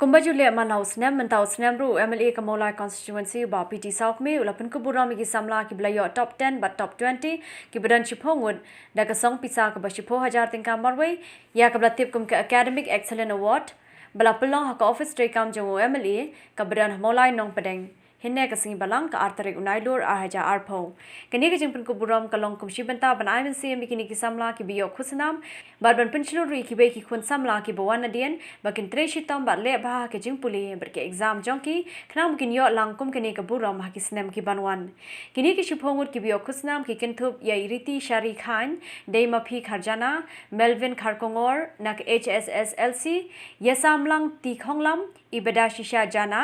Kumbaju le manau snem mentau snem ru MLA Kamolai constituency ba PT South me ulapun kubura mi ki samla ki blayo top 10 but top 20 ki badan chipongud da ka song pisa ka bashipo hajar tingka marwe ya ka blatip kum ka academic excellent award bala pelong ha ka office tre kam jong MLA ka badan molai nong pedeng hinne ka singi balang ka artarik unailur haja arpo kini ka jingpun kuburam kalong kumshi benta ban aimen CM kini ki samla ki biyo khusnam bad ban penchlu ri ki be ki khun samla ki bawan adien bakin tre shitam bat le ba ke jingpuli berke exam jongki khnam kin yo langkum kini ka buram ha ki snem ki banwan kini ki shipongud ki biyo khusnam ki kintup ya iriti shari khan deima phi kharjana Melvin Kharkongor nak HSSLC yasamlang ti khonglam ibada shisha jana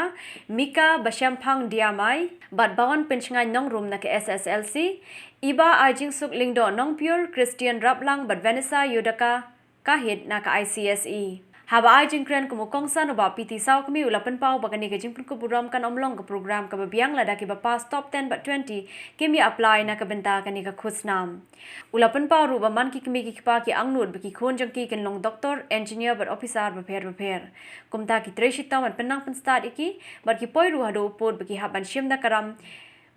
Mika Bashamphang diamai bat bawan penchengai nong room nak SSLC iba ajing suk lingdo nong pure Christian Raplang bat Vanessa Yudaka kahit nak ICSE haba ajing kren kumukongsan ba PT South kami ulapan pau bagani ke jingpun ko buram kan omlong ke program ka babiang lada ki bapas top 10 but 20 kimi apply na ka benta kani ka khusnam ulapan pau ru baman ki kimi ki pa ki angnut baki khon jang ki ken long doctor engineer but officer ba pher kumta ki treshita man penang pen start iki bar ki poi ru hado pod baki haban shim da karam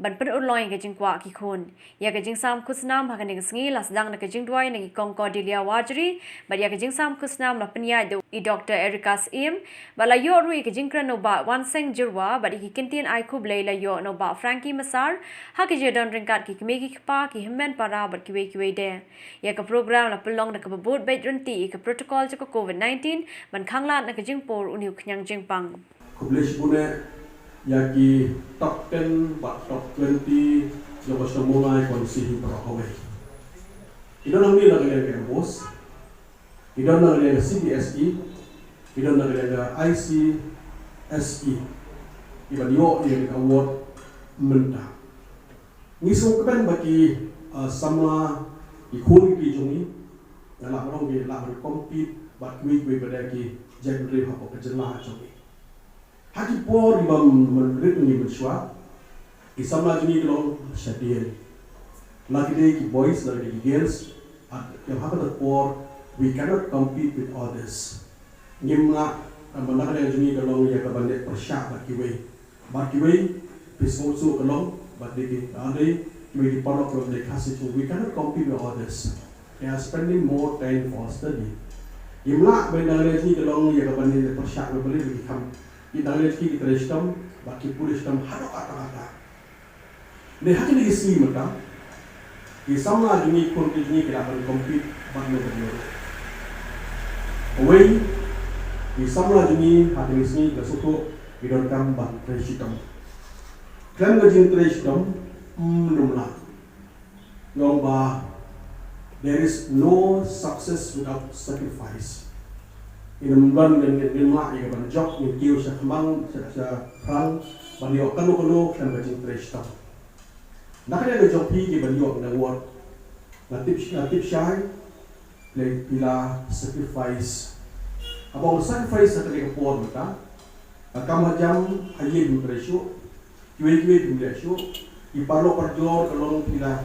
ban pen urloing ke jingkwa ki khon ya ke jing sam khusnam ha kani sngi lasdang na ke jing dwai na ki Concordia wajri bar ya ke jing sam khusnam la penya do I Dr. Erica's im bala yo ru ke jing kran no ba wan seng jirwa bar ki kintin ai khub le la yo no ba Frankie Masar ha ke je don ringkat ki kme ki pa ki himmen para bar ki we de ya ka program la pelong na ka bot bet runti ka protocol cha COVID-19 ban khangla na ke jing por uniu khnyang jing pang Kublish pune yaki top 10 but top 20 yang semula kondisi berawal. Kita nak ni nak lihat kampus, kita nak lihat CBSE, kita nak lihat ICSE. Iba dia yang award mentah. Ni semua kan bagi sama ikut di juni, dalam orang dia lah berkompet, buat kuih pada ki jadi apa kerjanya juni. Hati por di bawah menurut ni bersua, isama jenis kalau syadian, lagi dek boys lagi dek girls, yang apa tu por, we cannot compete with others. Nimla, mana yang jenis kalau yang kebanyakan persyak bagi we, pismosu kalau bagi ada, we di pondok kalau dek kasih tu, we cannot compete with others. They are spending more time for study. Nimla, mana yang jenis kalau yang kebanyakan persyak boleh become kita lihat kita sistem, bagi pulih sistem hadap kata-kata. Lihat ini isi mereka, di sama jenis kondisi kita akan compete bagi beliau. Away, di sama jenis hati ini kita suka bidangkan bagi sistem. Klaim kerja sistem, menumlah. Nombor, there is no success without sacrifice. Ini bukan dengan yang ban job yang kiu sekembang sekarang beliau kanu dan bajing teresta. Nak ada job ini beliau dengan word natip syai le pila sacrifice. Abang sacrifice satu lagi por mereka. Kamu jam haji di presu, kiwe di presu. Ipalo perjor kalau pila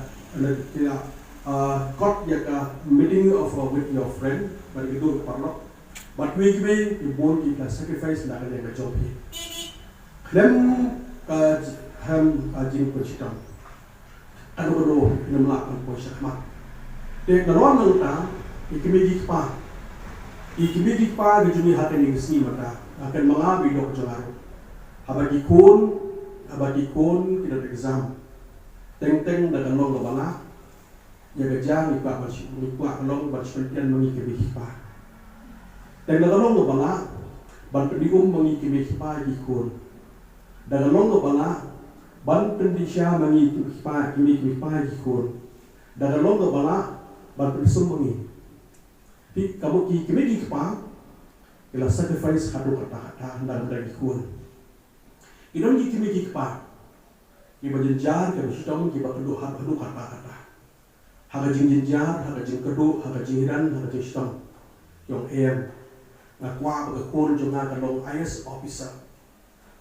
kot ya meeting of with your friend bagi itu parlo. But we born kita sacrifice nak ada yang job ni. Klem ham ajing percikan. Anu nampak pun syakmat. Dek lawan nangta ikimigi pa gejuni hati ni sini mata akan mengabi dok jelaru. Abadi kun kita exam. Teng dengan long bala. Ya gejang ikut long bersepertian mengikimigi pa. Dan dalam lo bala, ban pendium mengikimi kipa ikun. Dalam lo bala, ban pendisya mengikimi kipa ikun. Dalam lo bala, ban pendisum mengi. Ti kamu kikimi kipa, ila sacrifice hadu kata dalam dari ikun. Idon kikimi kipa, iba jenjar kamu sedang kiba kedua hadu kata. Haga jenjar, haga kedua, haga jiran, haga sedang. Yang Nakwa berkon jangan kalong IS officer,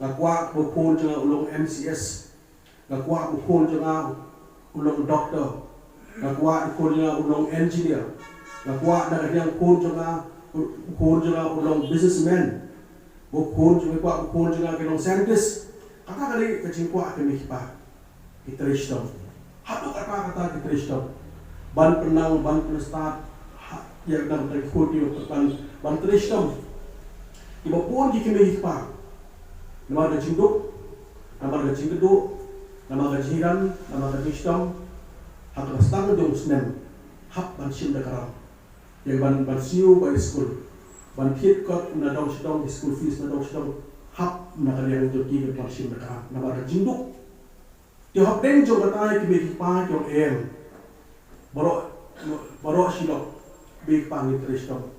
nakwa berkon jangan ulung MCS, nakwa berkon jangan ulung doktor, nakwa berkon jangan ulung engineer, nakwa nak yang kon jangan ulung businessman, Bukun cuma kuat bukun juga kenong saintis. Kata kali kecing kuat kami kipa. Kita Islam. Hatu kata kita Islam. Ban penang, ban penestart. Yang dalam terikut di ban Islam. Iba pun kami kipa. Nama ada cinduk, nama ada cingkeduk, nama ada jiran, nama ada Islam. Hatu kastang jom senem. Hap ban sim dekaram. Yang ban siu ban school. Ban kit kot na daw sidong school fees na daw sidong hap na kanyang joki ke parsim na na bara jinduk ti hap den jo batay ki be pa jo em baro silok be pa ni tristom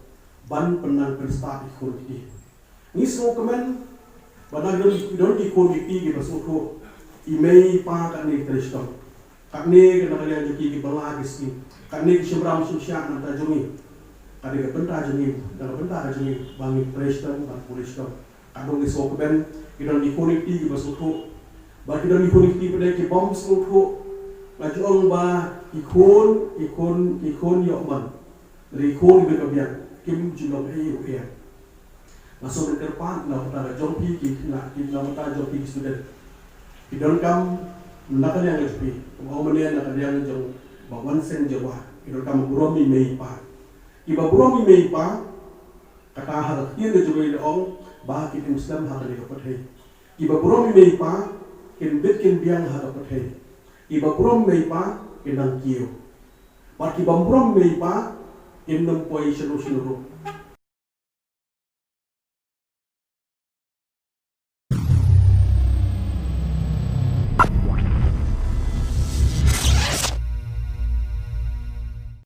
ban penang pensta ikut ki ni so kemen badang don ki ko ki ki basuko imei pa ka ni tristom kak ni na kanyang joki ki balagis ki kak ni simram susya na ta jomi kadi ke benda jenis, dalam benda jenis bangi Preston, bang Preston, kadang isok ben, kita di konekti di basuku, bagi kita di konekti pada ke bom suku, laju orang bah ikon yokman, dari ikon di berkabian, kim jumlah UM, masuk ke depan, nak kita jompi, nak kita jompi student, kita kam nak yang jompi, mau mana nak yang jom, bawan sen Jawa, kita kam beromi meipa. Iba burom ime pa kata hal tiada juga ong bah kita Muslim hal ini dapat hai. Iba burom ime pa kin bitkin biang hal dapat hai. Iba burom ime pa kin nang kiyo. Mat iba burom ime pa kin nempoi selu.